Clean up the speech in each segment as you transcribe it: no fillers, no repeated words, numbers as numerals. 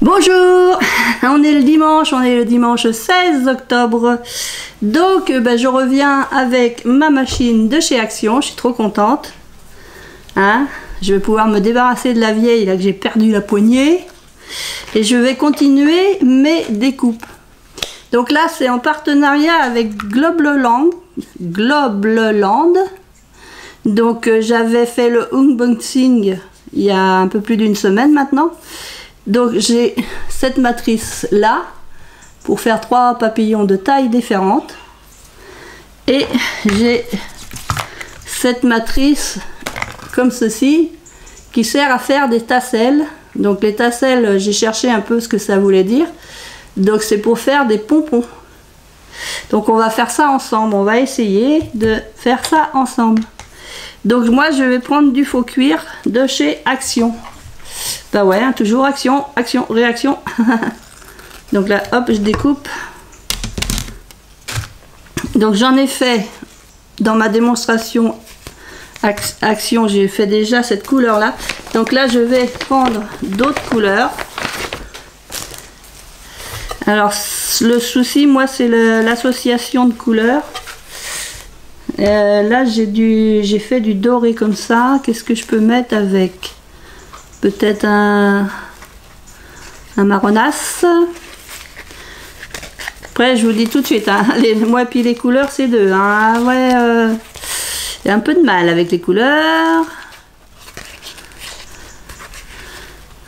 Bonjour, on est le dimanche 16 octobre. Donc je reviens avec ma machine de chez Action, je suis trop contente. Hein, je vais pouvoir me débarrasser de la vieille là que j'ai perdu la poignée. Et je vais continuer mes découpes. Donc là c'est en partenariat avec Globleland. Donc j'avais fait le unboxing il y a un peu plus d'une semaine maintenant. Donc j'ai cette matrice là pour faire 3 papillons de taille différentes. Et j'ai cette matrice comme ceci qui sert à faire des tasselles. Donc les tasselles, j'ai cherché un peu ce que ça voulait dire. Donc c'est pour faire des pompons. Donc on va faire ça ensemble, on va essayer de faire ça ensemble. Donc moi je vais prendre du faux cuir de chez Action. Bah ouais, hein, toujours action, action, réaction. Donc là, hop, je découpe. Donc j'en ai fait dans ma démonstration Action, j'ai fait déjà cette couleur là. Donc là, je vais prendre d'autres couleurs. Alors le souci, moi, c'est l'association de couleurs. Là, j'ai fait du doré comme ça. Qu'est-ce que je peux mettre avec? Peut-être un marronasse. Après, je vous dis tout de suite, hein, moi puis les couleurs, c'est deux. Hein, ouais, j'ai un peu de mal avec les couleurs.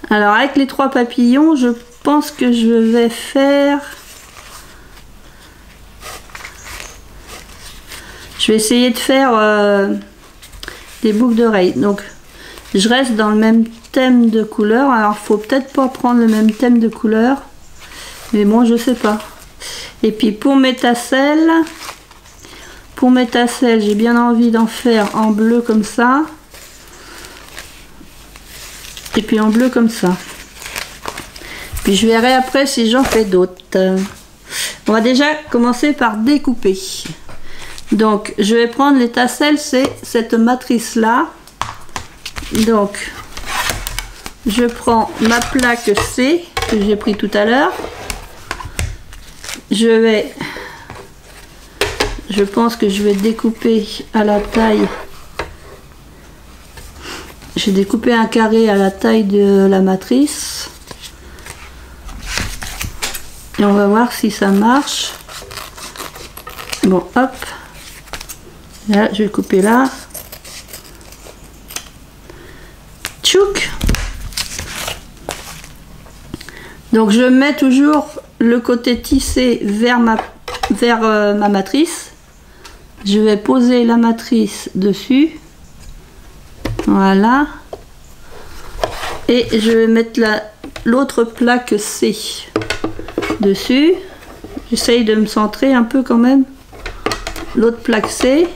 Alors, avec les 3 papillons, je pense que je vais faire... Je vais essayer de faire des boucles d'oreilles. Donc, je reste dans le même thème de couleur. Alors, faut peut-être pas prendre le même thème de couleur. Mais bon, je sais pas. Et puis, pour mes tasselles, j'ai bien envie d'en faire en bleu comme ça. Et puis en bleu comme ça. Puis je verrai après si j'en fais d'autres. On va déjà commencer par découper. Donc, je vais prendre les tasselles, c'est cette matrice là. Donc, je prends ma plaque C que j'ai pris tout à l'heure. Je pense que je vais découper à la taille. J'ai découpé un carré à la taille de la matrice. Et on va voir si ça marche. Bon, hop. Là, je vais couper là. Tchouk. Donc je mets toujours le côté tissé vers ma matrice. Je vais poser la matrice dessus. Voilà. Et je vais mettre l'autre plaque C dessus. J'essaye de me centrer un peu quand même. L'autre plaque C.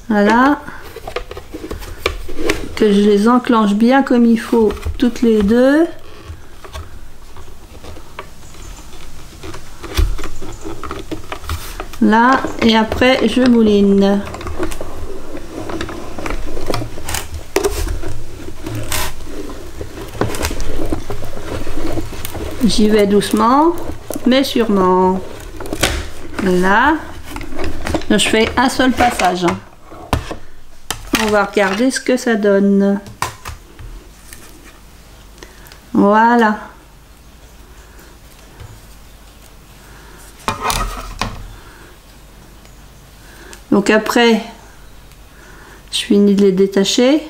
Voilà. Que je les enclenche bien comme il faut, toutes les deux. Là, et après je mouline. J'y vais doucement, mais sûrement. Là, je fais un seul passage. On va regarder ce que ça donne. Voilà. Donc après, je finis de les détacher.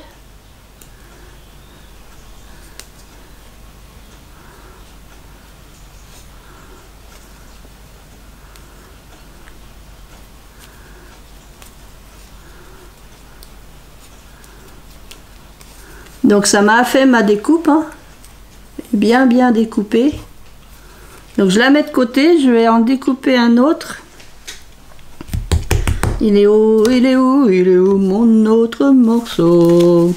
Donc ça m'a fait ma découpe, hein. Bien découpée. Donc je la mets de côté, je vais en découper un autre. Il est où, il est où, il est où mon autre morceau?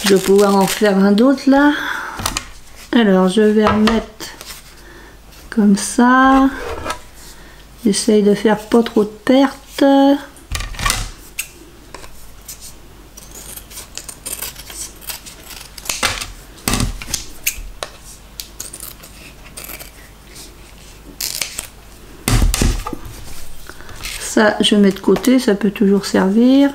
Je vais pouvoir en faire un d'autre là. Alors je vais remettre comme ça. J'essaye de faire pas trop de pertes. Ça, je mets de côté, ça peut toujours servir.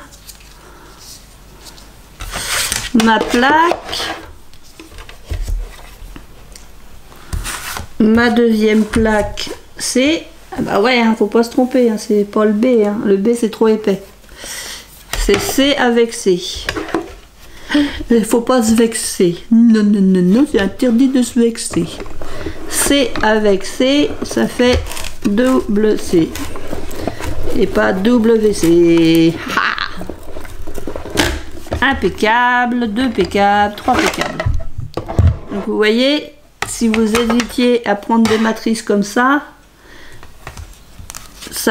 Ma plaque. Ma deuxième plaque, c'est... Ah bah ouais, hein, faut pas se tromper, hein, c'est pas le B. Hein. Le B, c'est trop épais. C'est C avec C. Il faut pas se vexer. Non, non, non, non, c'est interdit de se vexer. C avec C, ça fait double C. Et pas WC. Un pécable, 2 pécables, 3 pécables. Donc vous voyez, si vous hésitiez à prendre des matrices comme ça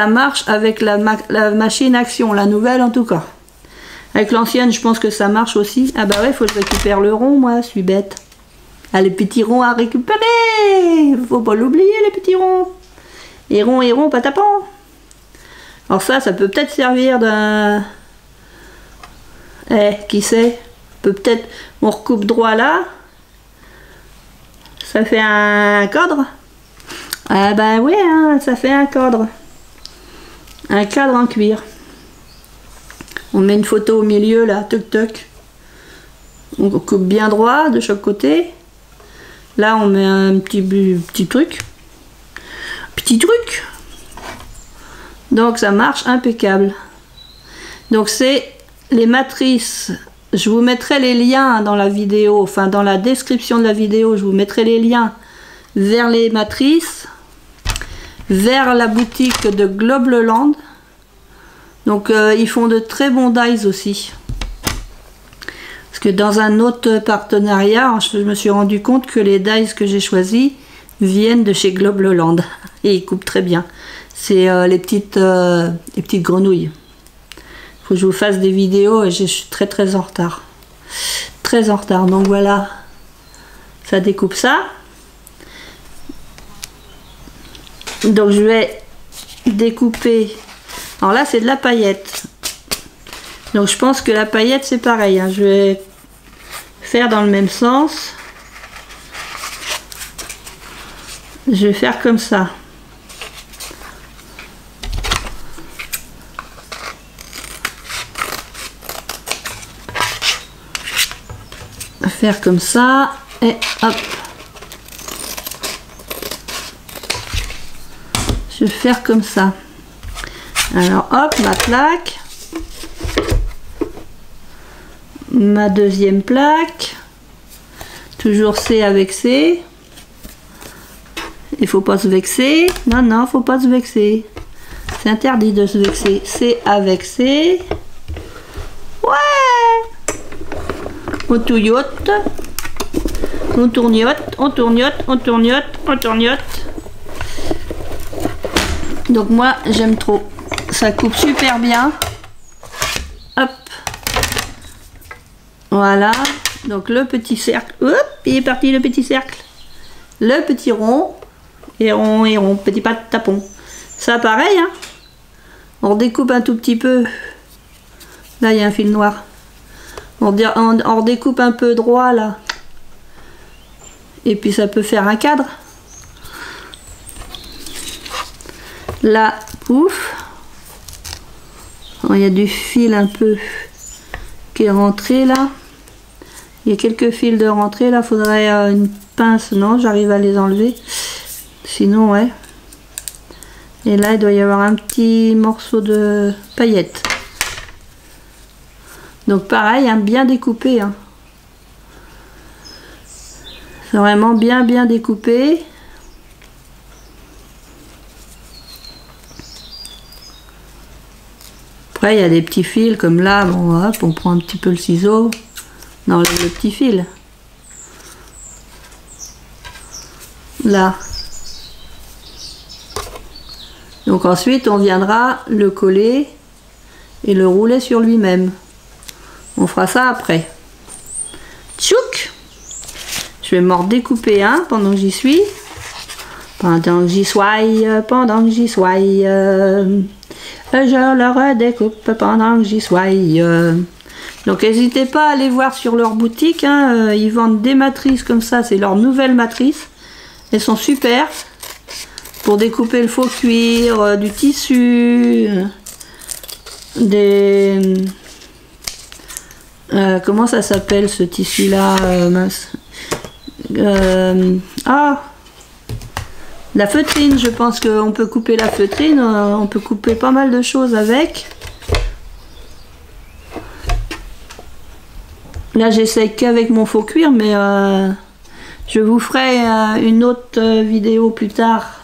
marche avec la machine Action, la nouvelle en tout cas. Avec l'ancienne, je pense que ça marche aussi. Ah bah ouais, il faut que je récupère le rond, moi, je suis bête. Ah, les petits ronds à récupérer. Faut pas l'oublier, les petits ronds. Et rond, patapon. Alors ça peut peut-être servir d'un... qui sait? Peut-être... On recoupe droit là. Ça fait un cadre. Ah bah ouais, hein, ça fait un cadre. Un cadre en cuir. On met une photo au milieu là, toc toc. On coupe bien droit de chaque côté. Là on met un petit truc. Petit truc. Donc ça marche impeccable. Donc c'est les matrices. Je vous mettrai les liens dans la vidéo, enfin dans la description de la vidéo, je vous mettrai les liens vers les matrices, vers la boutique de Globleland. Donc ils font de très bons dies aussi. Parce que dans un autre partenariat, je me suis rendu compte que les dies que j'ai choisis viennent de chez Globleland. Et ils coupent très bien. C'est les petites grenouilles. Il faut que je vous fasse des vidéos et je suis très en retard. Très en retard. Donc voilà. Ça découpe ça. Donc je vais découper. Alors là c'est de la paillette. Donc je pense que la paillette c'est pareil. Hein. Je vais faire dans le même sens. Je vais faire comme ça. Faire comme ça et hop. Je vais faire comme ça. Alors hop, ma plaque, ma deuxième plaque, toujours C avec C. Il faut pas se vexer. Non, faut pas se vexer. C'est interdit de se vexer. C avec C. Ouais. On touillote. On tournote, on tournote, on tournote, on tournote. Donc moi j'aime trop. Ça coupe super bien. Hop. Voilà. Donc le petit cercle. Hop, il est parti le petit cercle. Le petit rond. Et rond, petit pas de tapon. Ça pareil, hein. On redécoupe un tout petit peu. Là il y a un fil noir. On redécoupe un peu droit là. Et puis ça peut faire un cadre. Là, pouf. Il y a du fil un peu qui est rentré là. Il y a quelques fils de rentrée là. Faudrait une pince. Non, j'arrive à les enlever. Sinon, ouais. Et là, il doit y avoir un petit morceau de paillette. Donc pareil, hein, bien découpé. Hein. C'est vraiment bien découpé. Après, il y a des petits fils comme là. Bon, hop, on prend un petit peu le ciseau. Non, le petit fil. Là. Donc ensuite, on viendra le coller et le rouler sur lui-même. On fera ça après. Tchouk! Je vais m'en redécouper un pendant que j'y suis. Pendant que j'y sois, pendant que j'y sois. Je le redécoupe pendant que j'y sois. Donc n'hésitez pas à aller voir sur leur boutique. Hein, ils vendent des matrices comme ça. C'est leur nouvelle matrice. Elles sont super. Pour découper le faux cuir, du tissu. des... comment ça s'appelle ce tissu là, mince. La feutrine, je pense qu'on peut couper la feutrine, on peut couper pas mal de choses avec. Là j'essaie qu'avec mon faux cuir, mais je vous ferai une autre vidéo plus tard.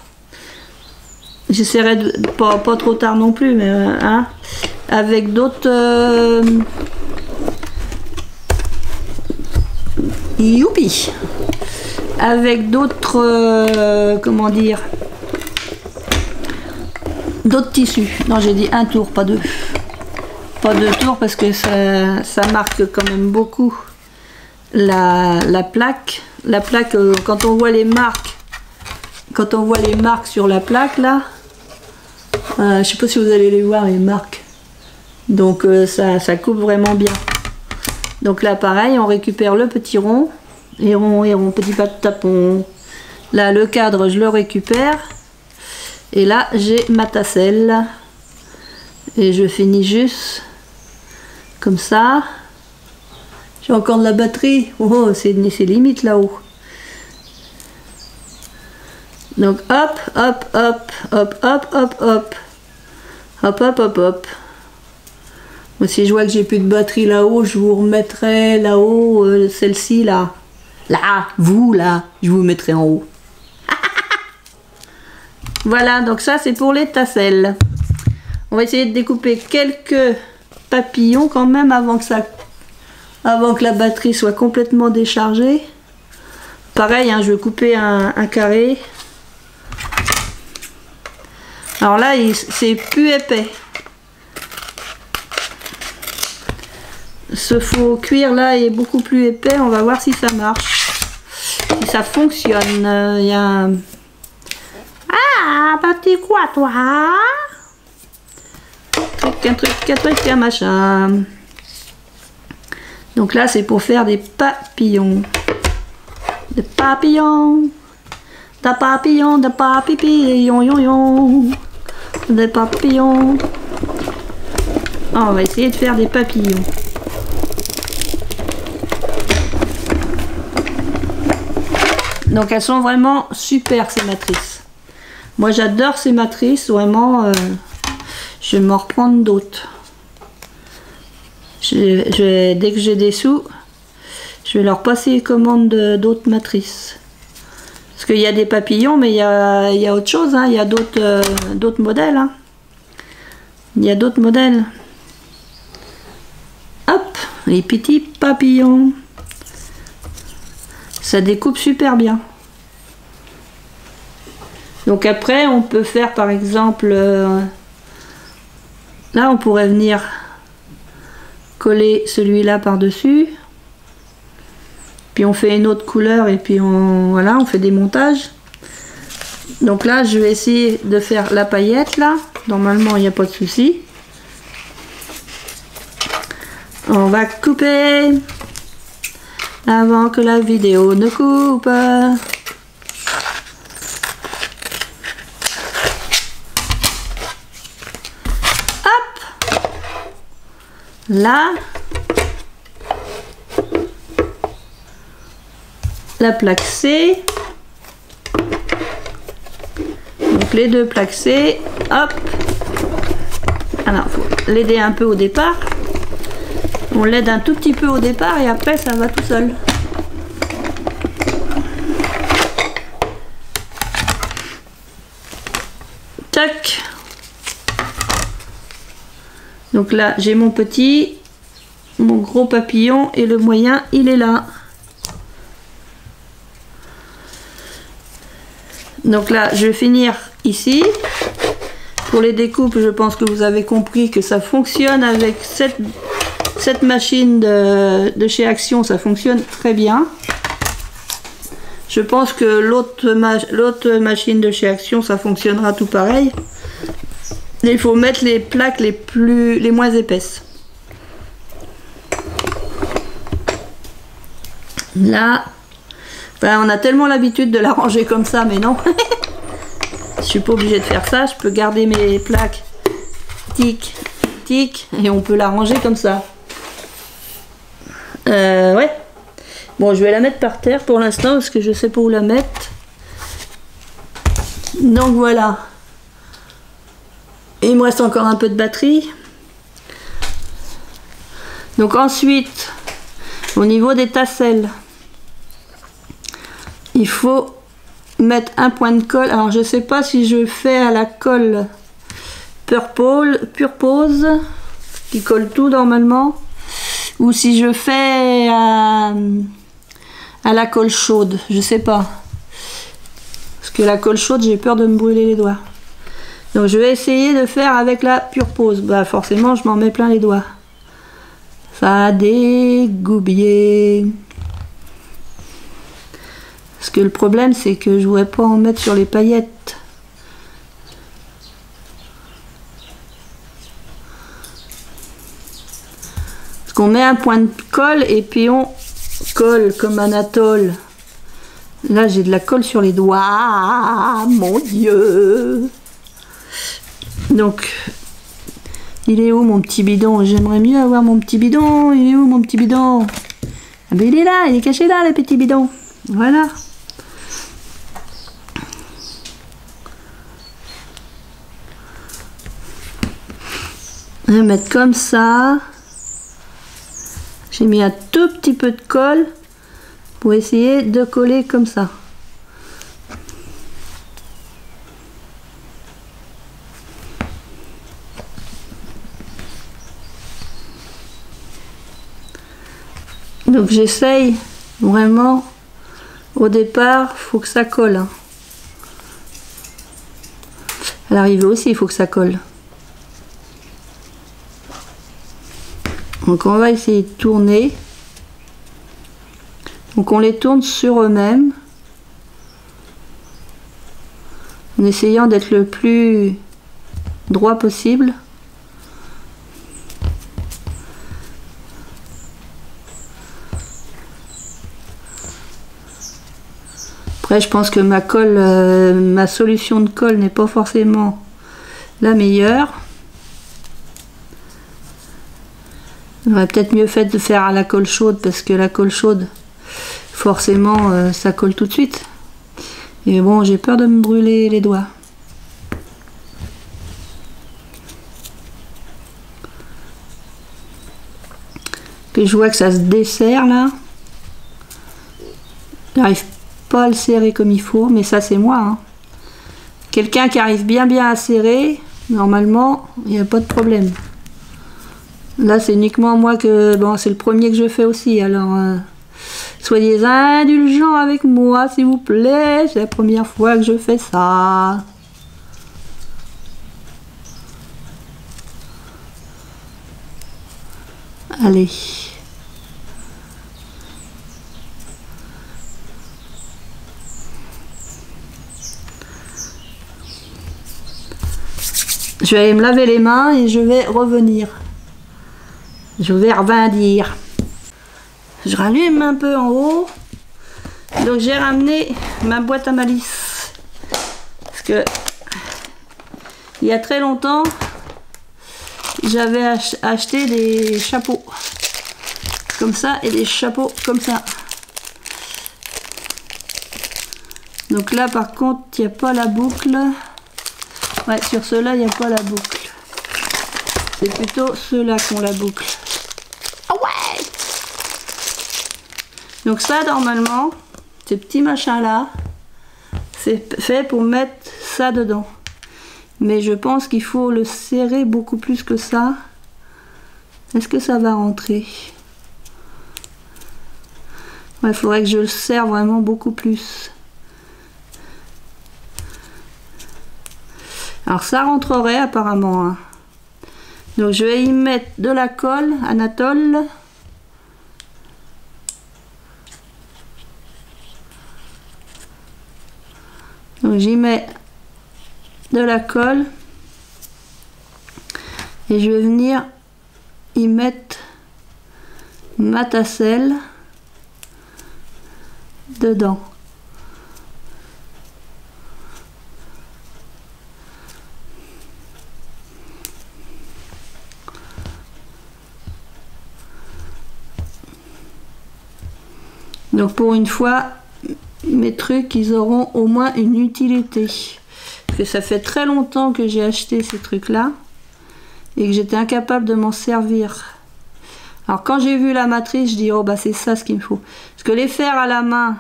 J'essaierai de pas trop tard non plus, mais hein, avec d'autres youpi, avec d'autres comment dire, d'autres tissus. Non, j'ai dit un tour, pas deux. Pas deux tours parce que ça marque quand même beaucoup la plaque. La plaque, quand on voit les marques, sur la plaque là, je sais pas si vous allez les voir les marques. Donc ça coupe vraiment bien. Donc là pareil, on récupère le petit rond, et rond, petit pas de tapon. Là le cadre, je le récupère. Et là j'ai ma tasselle. Et je finis juste comme ça. J'ai encore de la batterie. Oh, c'est limite là-haut. Donc hop, hop, hop, hop, hop, hop, hop. Hop, hop, hop, hop. Moi, si je vois que j'ai plus de batterie là-haut, je vous remettrai là-haut, celle-ci là. Là, vous là, je vous mettrai en haut. Voilà, donc ça c'est pour les tasselles. On va essayer de découper quelques papillons quand même avant que la batterie soit complètement déchargée. Pareil, hein, je vais couper un carré. Alors là, c'est plus épais. Ce faux cuir là est beaucoup plus épais. On va voir si ça marche, si ça fonctionne. Il y a un... Ah, petit quoi toi? Un truc, un machin. Donc là, c'est pour faire des papillons. Des papillons. Des papillons, des papillons. Des papillons. Oh, on va essayer de faire des papillons. Donc elles sont vraiment super ces matrices. Moi j'adore ces matrices, vraiment. Je vais m'en reprendre d'autres. Dès que j'ai des sous, je vais leur passer les commandes d'autres matrices. Parce qu'il y a des papillons, mais il y a autre chose, hein. Il y a d'autres modèles. Hein. Il y a d'autres modèles. Hop, les petits papillons. Ça découpe super bien. Donc après, on peut faire par exemple... là, on pourrait venir coller celui-là par-dessus. Puis on fait une autre couleur et puis voilà, on fait des montages. Donc là, je vais essayer de faire la paillette là. Normalement, il n'y a pas de souci. On va couper avant que la vidéo ne coupe. Hop! Là, la plaque C. Donc les deux plaques C. Hop! Alors, il faut l'aider un peu au départ. On l'aide un tout petit peu au départ et après ça va tout seul. Tac. Donc là j'ai mon petit, mon gros papillon et le moyen il est là. Donc là je vais finir ici. Pour les découpes, je pense que vous avez compris que ça fonctionne avec cette machine de chez Action, ça fonctionne très bien. Je pense que l'autre machine de chez Action, ça fonctionnera tout pareil. Et il faut mettre les plaques les moins épaisses. Là, enfin, on a tellement l'habitude de la ranger comme ça, mais non. Je suis pas obligée de faire ça, je peux garder mes plaques tic, hermétique et on peut la ranger comme ça. Ouais. Bon, je vais la mettre par terre pour l'instant parce que je sais pas où la mettre. Donc voilà. Il me reste encore un peu de batterie. Donc ensuite, au niveau des tasselles, il faut mettre un point de colle. Alors je sais pas si je fais à la colle Purpose qui colle tout normalement, ou si je fais à la colle chaude, je sais pas. Parce que la colle chaude, j'ai peur de me brûler les doigts. Donc je vais essayer de faire avec la Purpose. Bah forcément, je m'en mets plein les doigts. Ça a dégoubillé. Parce que le problème, c'est que je ne voulais pas en mettre sur les paillettes. Parce qu'on met un point de colle et puis on colle comme un atoll. Là, j'ai de la colle sur les doigts. Ah, mon Dieu! Donc, il est où mon petit bidon? J'aimerais mieux avoir mon petit bidon. Il est où mon petit bidon? Ah ben il est là, il est caché là, le petit bidon. Voilà. Je vais mettre comme ça. J'ai mis un tout petit peu de colle pour essayer de coller comme ça. Donc j'essaye vraiment, au départ, faut que ça colle. Hein. À l'arrivée aussi, il faut que ça colle. Donc on va essayer de tourner. Donc on les tourne sur eux-mêmes. En essayant d'être le plus droit possible. Après, je pense que ma colle, ma solution de colle n'est pas forcément la meilleure. J'aurais peut-être mieux fait de faire à la colle chaude parce que la colle chaude, forcément, ça colle tout de suite. Et bon, j'ai peur de me brûler les doigts. Puis je vois que ça se desserre là. J'arrive pas à le serrer comme il faut, mais ça c'est moi. Hein. Quelqu'un qui arrive bien à serrer, normalement, il n'y a pas de problème. Là c'est uniquement moi que... Bon, c'est le premier que je fais aussi, alors... soyez indulgents avec moi, s'il vous plaît. C'est la première fois que je fais ça. Allez. Je vais aller me laver les mains et je vais revenir. Je vais revenir. Je rallume un peu en haut. Donc j'ai ramené ma boîte à malice. Parce que il y a très longtemps, j'avais acheté des chapeaux. Comme ça et des chapeaux comme ça. Donc là par contre, il n'y a pas la boucle. Ouais, sur ceux-là, il n'y a pas la boucle. C'est plutôt ceux-là qui ont la boucle. Ah ouais! Donc ça, normalement, ces petits machins-là, c'est fait pour mettre ça dedans. Mais je pense qu'il faut le serrer beaucoup plus que ça. Est-ce que ça va rentrer? Ouais, il faudrait que je le serre vraiment beaucoup plus. Alors ça rentrerait apparemment. Hein. Donc je vais y mettre de la colle Anatole. Donc j'y mets de la colle. Et je vais venir y mettre ma tasselle dedans. Donc pour une fois, mes trucs, ils auront au moins une utilité. Parce que ça fait très longtemps que j'ai acheté ces trucs-là et que j'étais incapable de m'en servir. Alors quand j'ai vu la matrice, je dis oh bah c'est ça ce qu'il me faut. Parce que les faire à la main,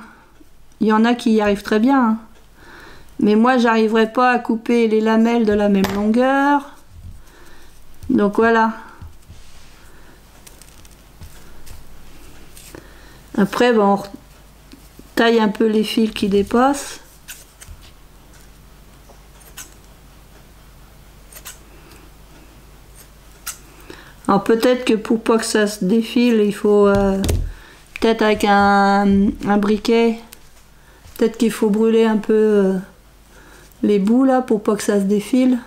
il y en a qui y arrivent très bien. Hein. Mais moi j'arriverai pas à couper les lamelles de la même longueur. Donc voilà. Après ben, on taille un peu les fils qui dépassent. Alors peut-être que pour pas que ça se défile, il faut peut-être avec un briquet, peut-être qu'il faut brûler un peu les bouts là pour pas que ça se défile.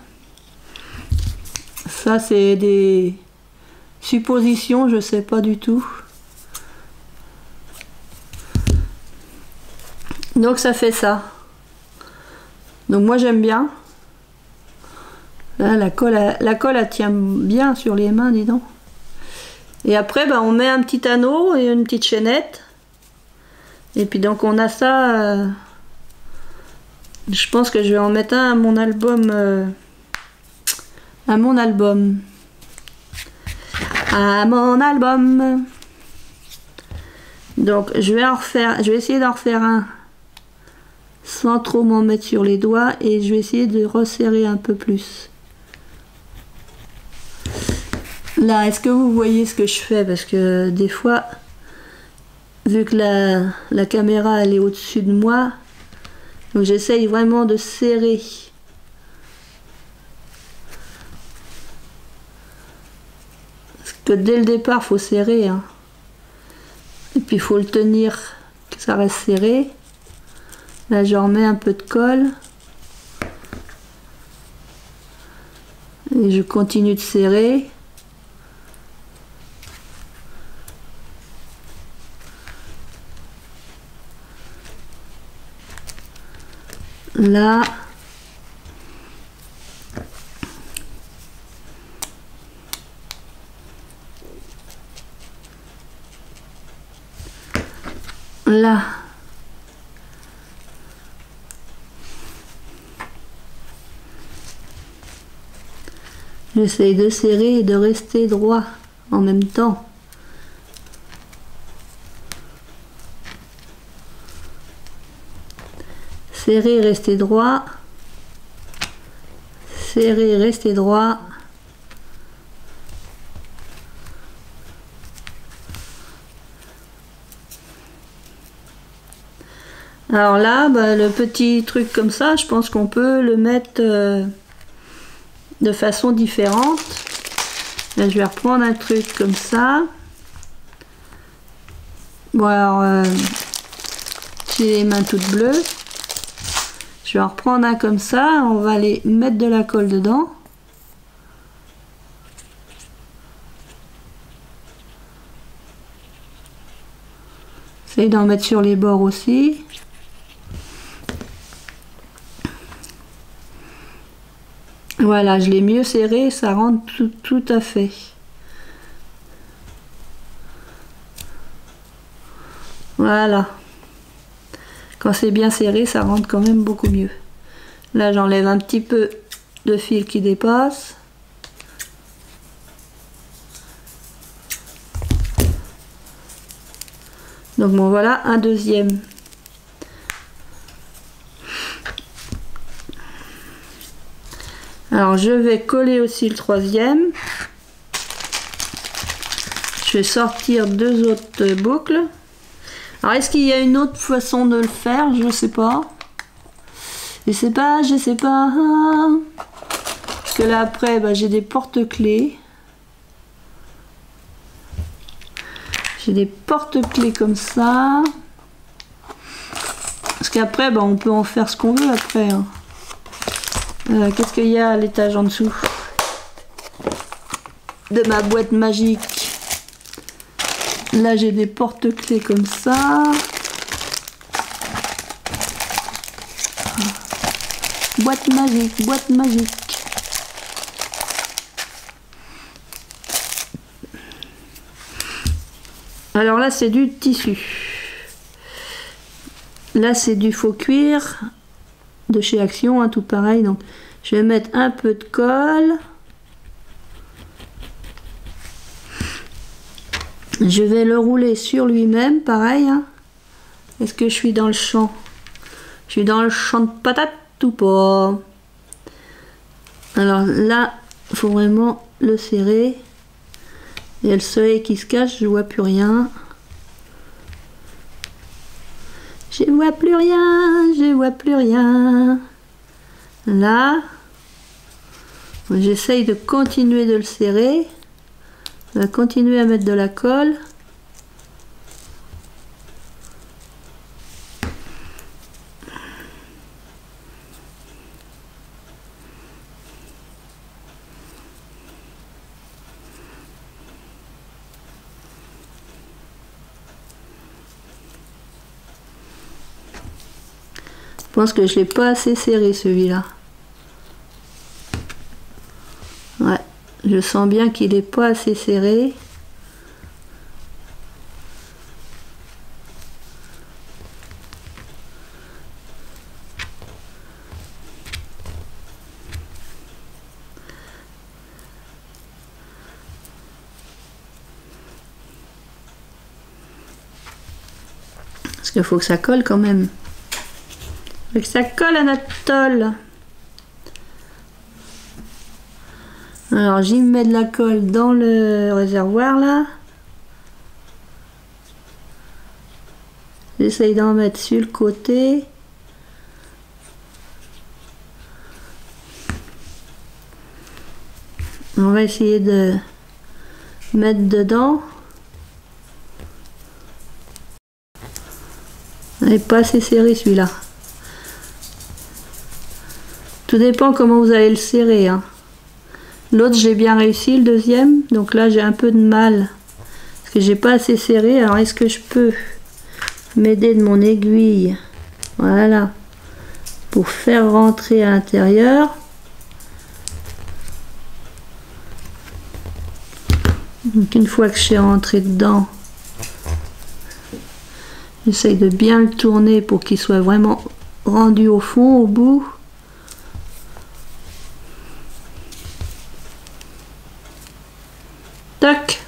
Ça c'est des suppositions, je sais pas du tout. Donc ça fait ça. Donc moi j'aime bien. Là, la colle elle tient bien sur les mains, dis donc. Et après, ben, on met un petit anneau et une petite chaînette. Et puis donc on a ça. Je pense que je vais en mettre un à mon album. À mon album. À mon album. Donc je vais essayer d'en refaire un sans trop m'en mettre sur les doigts et je vais essayer de resserrer un peu plus. Là, est-ce que vous voyez ce que je fais? Parce que des fois, vu que la caméra elle est au-dessus de moi, donc j'essaye vraiment de serrer. Parce que dès le départ, il faut serrer. Hein. Et puis il faut le tenir, que ça reste serré. Là, je remets un peu de colle. Et je continue de serrer. Là, là, j'essaye de serrer et de rester droit en même temps. Serrer, rester droit. Serrer, rester droit. Alors là, bah, le petit truc comme ça, je pense qu'on peut le mettre de façon différente. Là, je vais reprendre un truc comme ça. Bon alors, j'ai les mains toutes bleues. Je vais en reprendre un comme ça, on va aller mettre de la colle dedans. J'essaie d'en mettre sur les bords aussi. Voilà, je l'ai mieux serré, ça rentre tout à fait. Voilà. Quand c'est bien serré, ça rentre quand même beaucoup mieux. Là, j'enlève un petit peu de fil qui dépasse. Donc bon, voilà un deuxième. Alors, je vais coller aussi le troisième. Je vais sortir deux autres boucles. Alors, est-ce qu'il y a une autre façon de le faire? Je sais pas. Je sais pas. Parce que là, après, bah, j'ai des porte-clés. J'ai des porte-clés comme ça. Parce qu'après, bah, on peut en faire ce qu'on veut après. Hein. Qu'est-ce qu'il y a à l'étage en dessous de ma boîte magique? Là, j'ai des porte-clés comme ça. Boîte magique, boîte magique. Alors là, c'est du tissu. là c'est du faux cuir de chez Action, hein, tout pareil. Donc je vais mettre un peu de colle. Je vais le rouler sur lui-même, pareil. Hein. Est-ce que je suis dans le champ? Je suis dans le champ de patates ou pas? Alors là, il faut vraiment le serrer. Il y a le soleil qui se cache, je vois plus rien. Je vois plus rien, je vois plus rien. Là, j'essaye de continuer de le serrer. On va continuer à mettre de la colle. Je pense que je l'ai pas assez serré celui-là. Ouais, je sens bien qu'il est pas assez serré. Parce qu'il faut que ça colle quand même. Faut que ça colle à notre tôle. Alors j'y mets de la colle dans le réservoir là. J'essaye d'en mettre sur le côté. On va essayer de mettre dedans. Il n'est pas assez serré celui-là. Tout dépend comment vous allez le serrer. Hein. L'autre j'ai bien réussi, le deuxième. Donc là j'ai un peu de mal. Parce que j'ai pas assez serré. Alors est-ce que je peux m'aider de mon aiguille? Voilà. Pour faire rentrer à l'intérieur. Donc une fois que je suis rentré dedans, j'essaye de bien le tourner pour qu'il soit vraiment rendu au fond, au bout. Tac.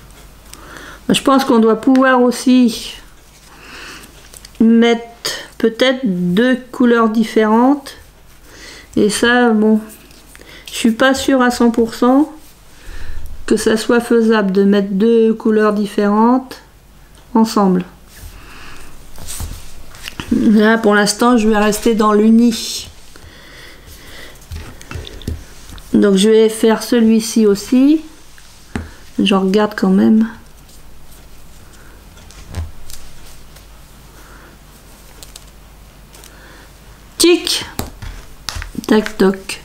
Je pense qu'on doit pouvoir aussi mettre peut-être 2 couleurs différentes. Et ça, bon, je suis pas sûre à 100% que ça soit faisable de mettre 2 couleurs différentes ensemble. Là, pour l'instant, je vais rester dans l'uni. Donc, je vais faire celui-ci aussi. Je regarde quand même. Tic! Tac, toc.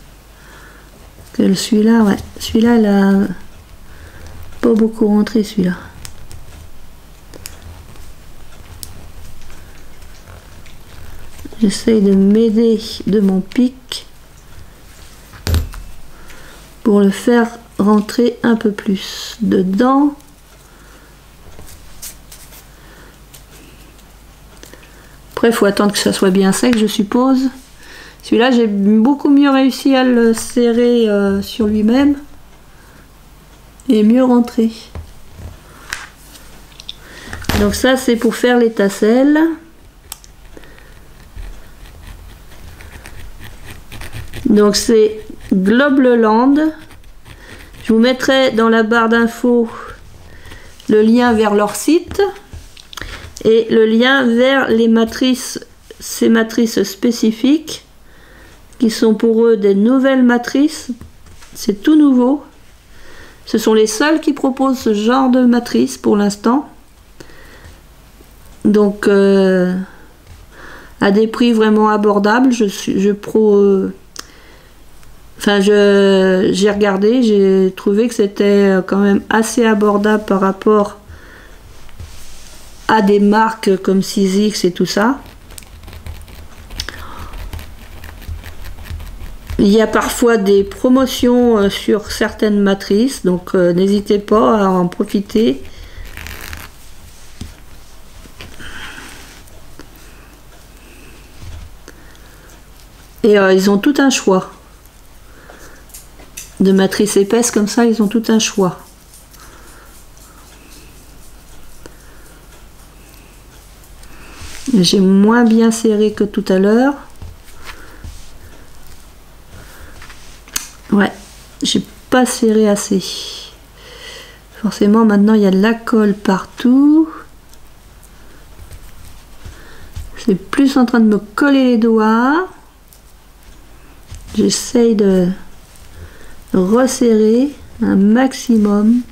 Celui-là, ouais. Celui-là, il a pas beaucoup rentré, celui-là. J'essaye de m'aider de mon pic pour le faire rentrer un peu plus dedans. Après, il faut attendre que ça soit bien sec, je suppose. Celui-là, j'ai beaucoup mieux réussi à le serrer sur lui-même et mieux rentrer. Donc ça, c'est pour faire les tasselles. Donc c'est Globleland. Je vous mettrai dans la barre d'infos le lien vers leur site et le lien vers les matrices, ces matrices spécifiques qui sont pour eux des nouvelles matrices. C'est tout nouveau. Ce sont les seuls qui proposent ce genre de matrice pour l'instant. Donc à des prix vraiment abordables. J'ai regardé, j'ai trouvé que c'était quand même assez abordable par rapport à des marques comme Sizzix et tout ça. Il y a parfois des promotions sur certaines matrices, donc n'hésitez pas à en profiter. Et ils ont tout un choix. De matrices épaisses comme ça, ils ont tout un choix. J'ai moins bien serré que tout à l'heure. Ouais, j'ai pas serré assez. Forcément, maintenant, il y a de la colle partout. C'est plus en train de me coller les doigts. J'essaye de resserrer un maximum.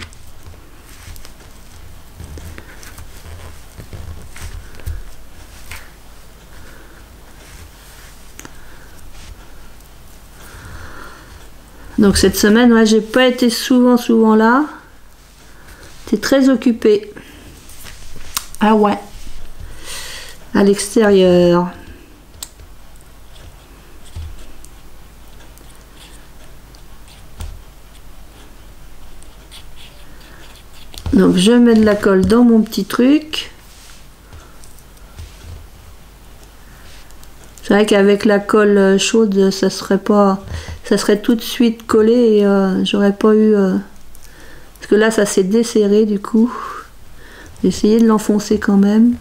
Donc cette semaine, ouais, j'ai pas été souvent là. J'étais très occupée. Ah ouais. À l'extérieur. Donc je mets de la colle dans mon petit truc. C'est vrai qu'avec la colle chaude, ça serait tout de suite collé et j'aurais pas eu... parce que là, ça s'est desserré du coup. J'ai essayé de l'enfoncer quand même.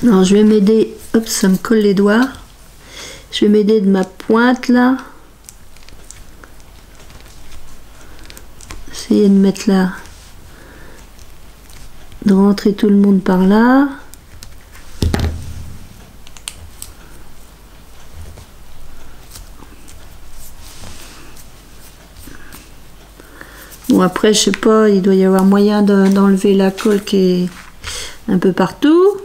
Alors je vais m'aider... Hop, ça me colle les doigts. Je vais m'aider de ma pointe là. Essayer de mettre là... de rentrer tout le monde par là. Bon après je sais pas, il doit y avoir moyen d'enlever la colle qui est un peu partout.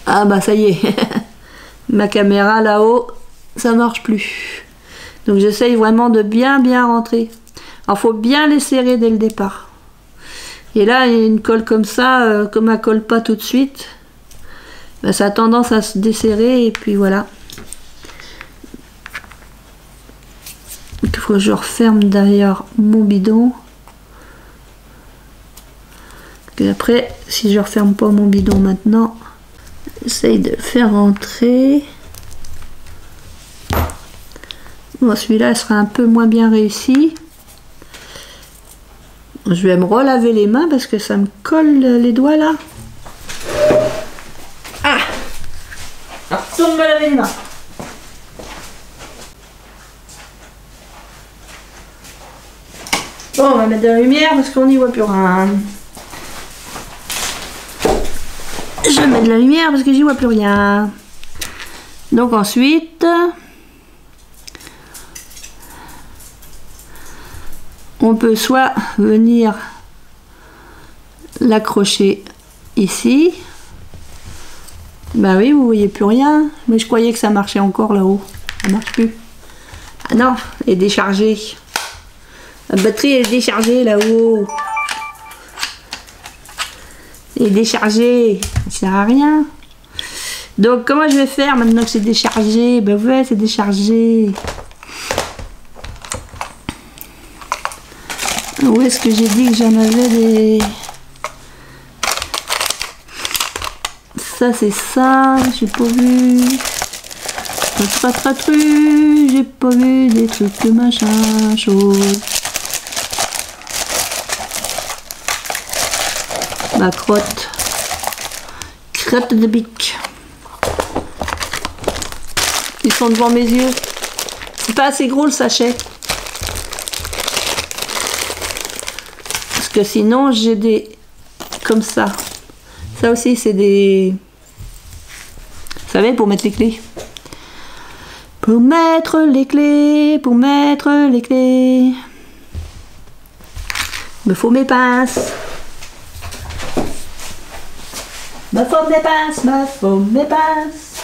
Ah bah ça y est, ma caméra là-haut, ça marche plus. Donc j'essaye vraiment de bien rentrer. Alors faut bien les serrer dès le départ. Et là, une colle comme ça, comme elle colle pas tout de suite, ben, ça a tendance à se desserrer et puis voilà. Il faut que je referme derrière mon bidon. Et après, si je referme pas mon bidon maintenant, j'essaye de faire rentrer. Bon, celui-là sera un peu moins bien réussi. Je vais me relaver les mains parce que ça me colle les doigts là. Ah! Retourne me laver les mains. Bon, on va mettre de la lumière parce qu'on n'y voit plus rien. Je vais mettre de la lumière parce que j'y vois plus rien. Donc ensuite, on peut soit venir l'accrocher ici. Bah oui, vous voyez plus rien. Mais je croyais que ça marchait encore là-haut. Ça marche plus. Ah non, elle est déchargée. La batterie est déchargée là-haut. Elle est déchargée. Ça sert à rien. Donc comment je vais faire maintenant que c'est déchargé? Ben ouais, c'est déchargé. Où est-ce que j'ai dit que j'en avais des... Ça c'est ça, j'ai pas vu. J'ai pas vu des trucs de machin chose. Ma crotte. Crotte de bic. Ils sont devant mes yeux. C'est pas assez gros le sachet. Parce que sinon j'ai des... Comme ça. Ça aussi c'est des... Vous savez, pour mettre les clés. Pour mettre les clés. Il me faut mes pinces. Me faut mes pinces.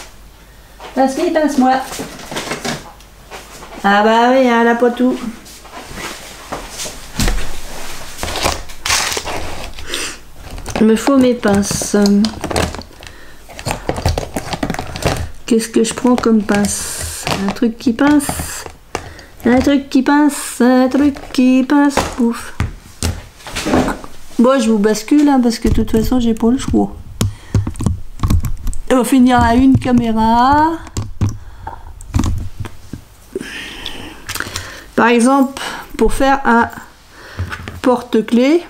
Parce qu'il pince-moi. Ah bah oui, elle a pas tout. Il me faut mes pinces. Qu'est-ce que je prends comme pince? Un truc qui pince. Un truc qui pince. Un truc qui pince. Pouf. Bon, je vous bascule hein, parce que de toute façon, j'ai pas le choix. On va finir à une caméra. Par exemple, pour faire un porte-clés.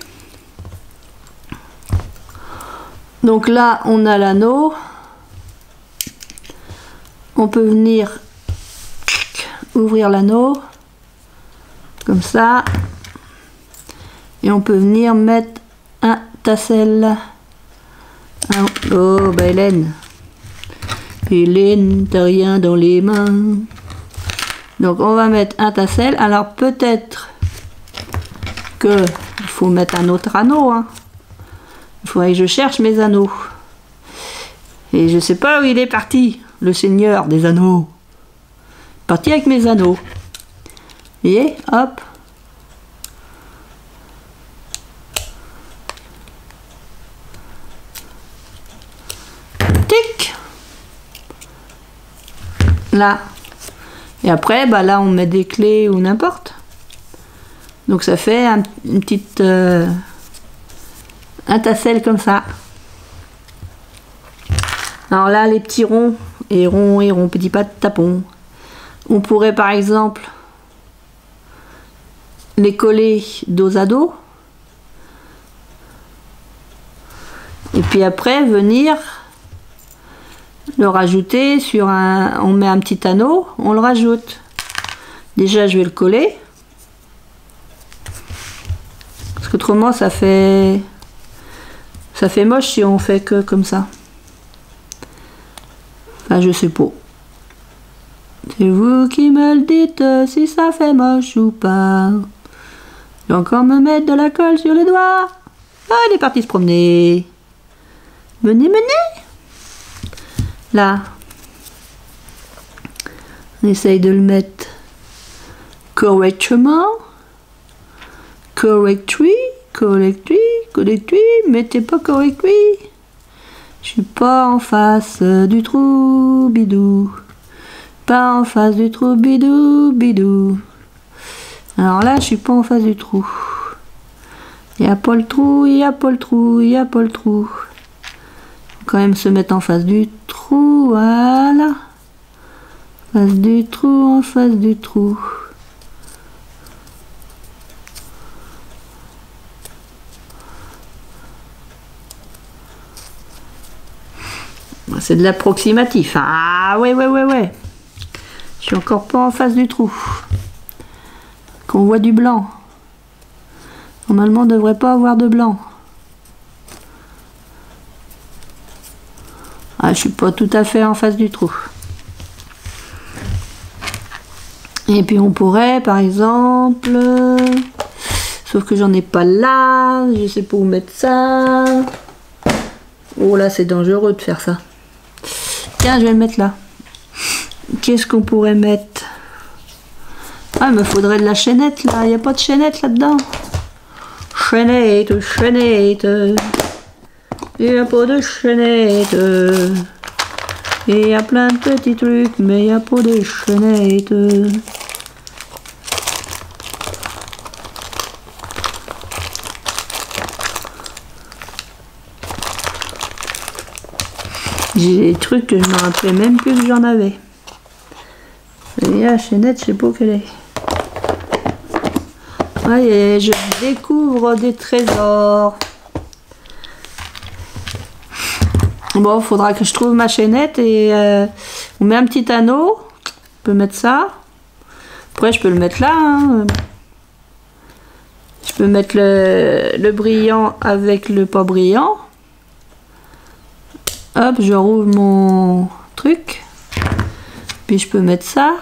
Donc là, on a l'anneau. On peut venir ouvrir l'anneau comme ça. Et on peut venir mettre un tassel. Oh, bah Hélène. Hélène, t'as rien dans les mains. Donc on va mettre un tassel. Alors peut-être que il faut mettre un autre anneau. Hein. Il faudrait que je cherche mes anneaux. Et je sais pas où il est parti, le seigneur des anneaux. Parti avec mes anneaux. Vous voyez, hop. Tic. Là. Et après, bah là, on met des clés ou n'importe. Donc ça fait une petite... un tassel comme ça. Alors là, les petits ronds, et ronds, petits pas de tapon. On pourrait par exemple les coller dos à dos. Et puis après, venir le rajouter sur un... On met un petit anneau, on le rajoute. Déjà, je vais le coller. Parce qu'autrement, ça fait moche si on fait que comme ça. Enfin, je sais pas. C'est vous qui me le dites si ça fait moche ou pas. Je vais encore me mettre de la colle sur les doigts. Ah, il est parti se promener. Venez, venez. Là. On essaye de le mettre correctement. Correctly. Mettez pas correctly. Je suis pas en face du trou bidou. Pas en face du trou bidou. Alors là, je suis pas en face du trou. Il n'y a pas le trou, il n'y a pas le trou, il n'y a pas le trou. Faut quand même se mettre en face du trou, voilà. Face du trou, en face du trou. C'est de l'approximatif. Ah ouais. Je suis encore pas en face du trou. Qu'on voit du blanc. Normalement, on ne devrait pas avoir de blanc. Ah, je suis pas tout à fait en face du trou. Et puis on pourrait, par exemple... Sauf que j'en ai pas là. Je sais pas où mettre ça. Oh là, c'est dangereux de faire ça. Tiens, je vais le mettre là. Qu'est-ce qu'on pourrait mettre? Ah, il me faudrait de la chaînette là. Il n'y a pas de chaînette là-dedans. Chaînette. Il n'y a pas de chaînette. Il y a plein de petits trucs, mais il n'y a pas de chaînette. J'ai des trucs que je me rappelais même plus que j'en avais. Et la chaînette, je sais pas où qu'elle est. Ouais, je découvre des trésors. Bon, il faudra que je trouve ma chaînette et on met un petit anneau. On peut mettre ça. Après, je peux le mettre là. Hein. Je peux mettre le brillant avec le pas brillant. Hop, je rouvre mon truc. Puis je peux mettre ça.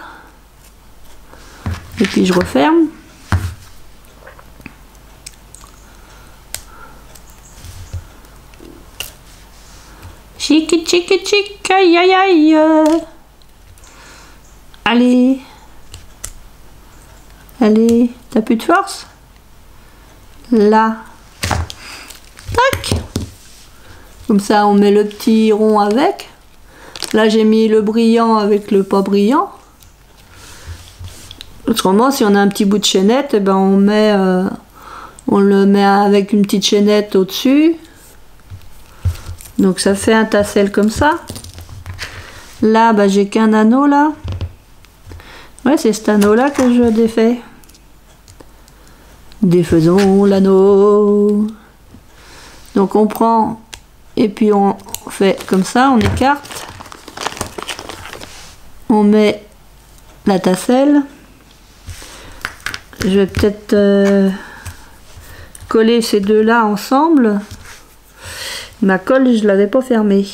Et puis je referme. Chic, aïe aïe aïe. Allez, t'as plus de force? Là. Tac. Comme ça, on met le petit rond avec. Là, j'ai mis le brillant avec le pas brillant. Autrement, si on a un petit bout de chaînette, eh ben, on met On le met avec une petite chaînette au-dessus. Donc ça fait un tassel comme ça. Là, bah, j'ai qu'un anneau là. Ouais, c'est cet anneau là que je défais. Défaisons l'anneau. Donc on prend et puis on fait comme ça, on écarte. On met la tasselle. Je vais peut-être coller ces deux là ensemble. Ma colle, je l'avais pas fermée.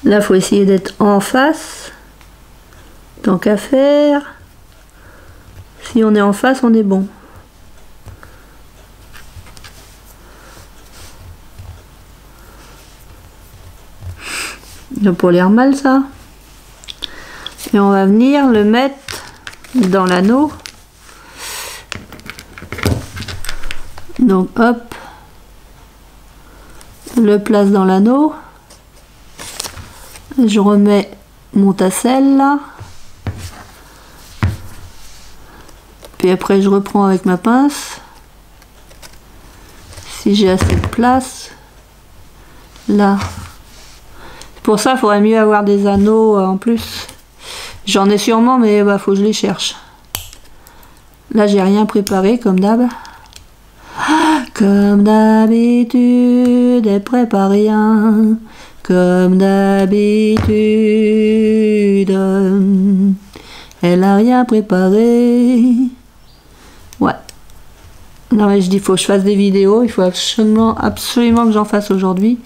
Là, il faut essayer d'être en face. Tant qu'à faire. Si on est en face, on est bon. Ça pour l'air mal ça. Et on va venir le mettre dans l'anneau. Donc hop. Le place dans l'anneau. Je remets mon tassel là. Puis après je reprends avec ma pince. Si j'ai assez de place. Là. Pour ça, il faudrait mieux avoir des anneaux en plus. J'en ai sûrement, mais bah, faut que je les cherche. Là, j'ai rien préparé, comme d'hab. Comme d'habitude, elle prépare rien. Comme d'habitude, elle a rien préparé. Ouais. Non, mais je dis, faut que je fasse des vidéos. Il faut absolument que j'en fasse aujourd'hui.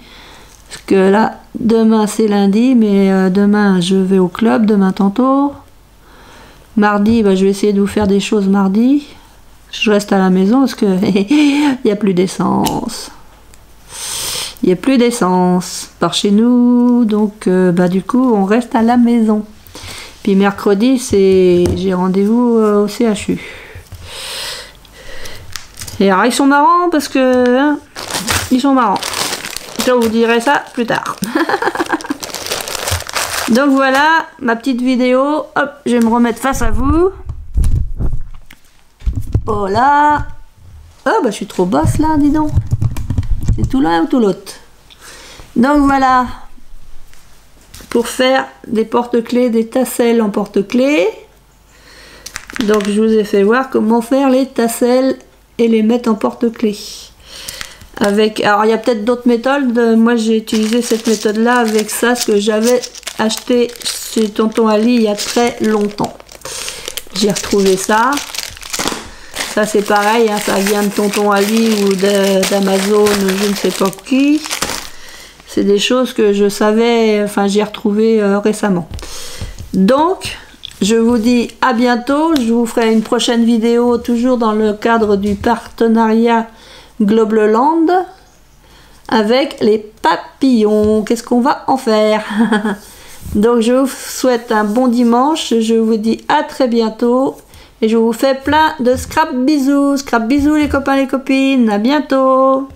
Parce que là, demain c'est lundi, mais demain je vais au club, demain tantôt. Mardi, bah, je vais essayer de vous faire des choses mardi. Je reste à la maison parce que il n'y a plus d'essence. Il n'y a plus d'essence par chez nous, donc bah, du coup on reste à la maison. Puis mercredi, j'ai rendez-vous au CHU. Et alors ils sont marrants parce que hein, ils sont marrants. Je vous dirai ça plus tard. Donc voilà ma petite vidéo. Hop, je vais me remettre face à vous. Voilà. Oh bah je suis trop basse là, dis donc. C'est tout l'un ou tout l'autre. Donc voilà. Pour faire des porte-clés, des tasselles en porte-clés. Donc je vous ai fait voir comment faire les tasselles et les mettre en porte-clés. Alors il y a peut-être d'autres méthodes. Moi j'ai utilisé cette méthode là avec ça, ce que j'avais acheté chez Tonton Ali il y a très longtemps. J'ai retrouvé ça. Ça c'est pareil, hein, ça vient de Tonton Ali ou d'Amazon, je ne sais pas qui. C'est des choses que je savais, enfin j'ai retrouvé récemment. Donc je vous dis à bientôt. Je vous ferai une prochaine vidéo toujours dans le cadre du partenariat Globleland avec les papillons. Qu'est-ce qu'on va en faire? Donc je vous souhaite un bon dimanche. Je vous dis à très bientôt. Et je vous fais plein de scrap bisous. Scrap bisous les copains, les copines. À bientôt.